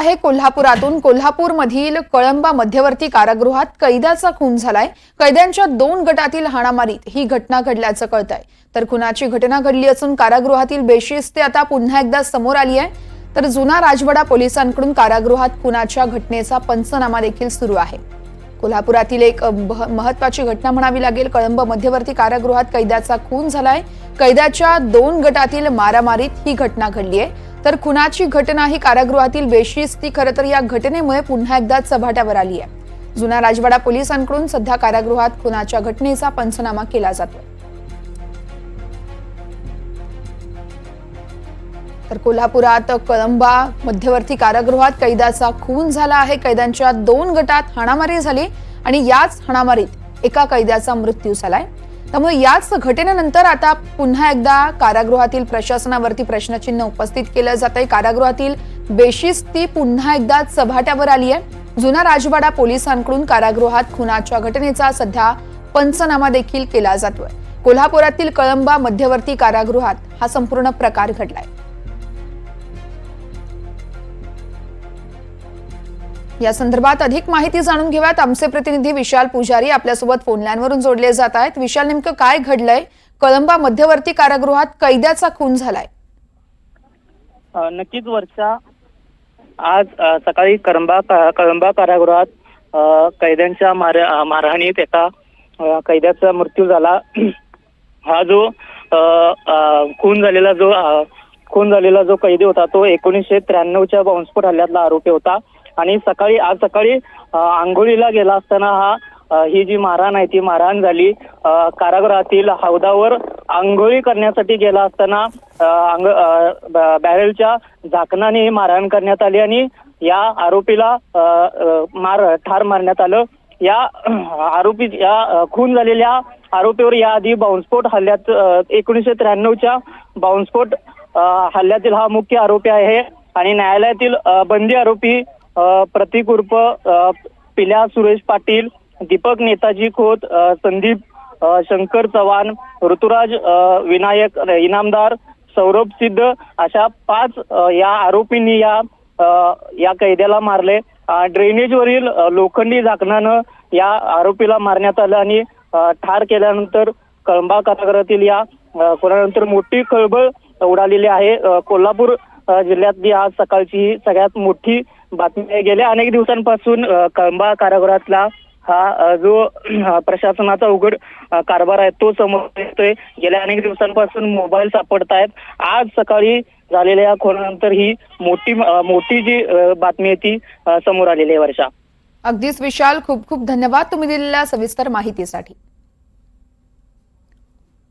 आहे कोल्हापुरातून कोल्हापूरमधील कळंबा मध्यवर्ती कारागृहात कैद्याचा खून झालाय। कैद्यांच्या 2 गटातील हाणामारीत ही घटना घडल्याचं कळतंय। तर खुनाची घटना घडली असून कारागृहातील बेशिस्ती आता पुन्हा एकदा समोर आली आहे। तर जुना राजवाडा पोलिसांकडून कारागृहात खुनाच्या घटनेचा पंचनामा देखील सुरू आहे। कोल्हापुरातील एक महत्त्वाची घटना म्हणावी लागेल। कळंबा मध्यवर्ती कारागृहात कैद्याचा खून झालाय। कैद्याच्या 2 गटातील मारामारीत ही घटना घडली आहे। तर खुनाची घटना ही कारागृहातील बेशिस्ती खरं तर या घटनेमुळे पुन्हा एकदा चव्हाट्यावर आली आहे। जुना राजवाडा पोलिसांकडून सध्या कारागृहात खुनाच्या घटनेचा पंचनामा केला जातो। तर कोल्हापुरात कळंबा मध्यवर्ती कारागृहात कैद्याचा खून झाला आहे। कैद्यांच्या 2 गटात हाणामारी झाली आणि याच हाणामारीत एका कैद्याचा मृत्यू झालाय। त्यामुळे याच घटनेनंतर आता पुन्हा एकदा कारागृहातील प्रशासनावरती प्रश्नचिन्ह उपस्थित केलं जात आहे। कारागृहातील बेशिस्ती पुन्हा एकदा चव्हाट्यावर आली आहे। जुना राजवाडा पोलिसांकडून कारागृहात खुनाच्या घटनेचा सध्या पंचनामा देखील केला जातोय। कोल्हापुरातील कळंबा मध्यवर्ती कारागृहात हा संपूर्ण प्रकार घडलाय। या संदर्भात अधिक माहिती जाणून घेऊयात। आमचे प्रतिनिधी विशाल पुजारी आपल्यासोबत फोन लाईनवरून जोडले जात आहेत। विशाल, नेमकं काय घडलंय? कळंबा मध्यवर्ती कारागृहात कैद्याचा खून झालाय। नक्कीच वर्षा, आज सकाळी कळंबा कारागृहात कैद्यांच्या मारहाणीत एका कैद्याचा मृत्यू झाला। हा जो खून झालेला जो कैदी होता तो 1993च्या बॉम्बस्फोट हल्ल्यातला आरोपी होता आणि आज सकाळी आंघोळीला गेला असताना ही जी मारहाण आहे ती मारहाण झाली। कारागृहातील हौदावर आंघोळी करण्यासाठी गेला असताना बॅरेलच्या झाकणाने मारहाण करण्यात आली आणि या आरोपीला ठार मारण्यात आलं। या खून झालेल्या आरोपीवर याआधी बॉम्बस्फोट हल्ल्यात 1993च्या बॉम्बस्फोट हल्ल्यातील हा मुख्य आरोपी आहे आणि न्यायालयातील बंदी आरोपी प्रतीक उर्फ पिल्या सुरेश पाटील, दीपक नेताजी खोत, संदीप शंकर चव्हाण, ऋतुराज विनायक इनामदार, सौरभ सिद्ध अशा 5 या आरोपींनी या कैद्याला मारले। ड्रेनेजवरील लोखंडी झाकणानं या आरोपीला मारण्यात आलं आणि ठार केल्यानंतर कळंबा कारागृहातील या कोणानंतर मोठी खळबळ उडालेली आहे। कोल्हापूर जिल्ह्यातली आज सकाळची सगळ्यात मोठी बातमी आहे। गेल्या अनेक दिवसांपासून कळंबा कारागृहातला हा जो प्रशासनाचा उघड कारभार आहे तो समोर येतोय। गेल्या अनेक दिवसांपासून मोबाईल सापडत आहेत। आज सकाळी झालेल्या या खुनानंतर ही मोठी जी बातमी आहे ती समोर आलेली आहे। वर्षा, अगदीच विशाल, खूप खूप धन्यवाद तुम्ही दिलेल्या सविस्तर माहितीसाठी।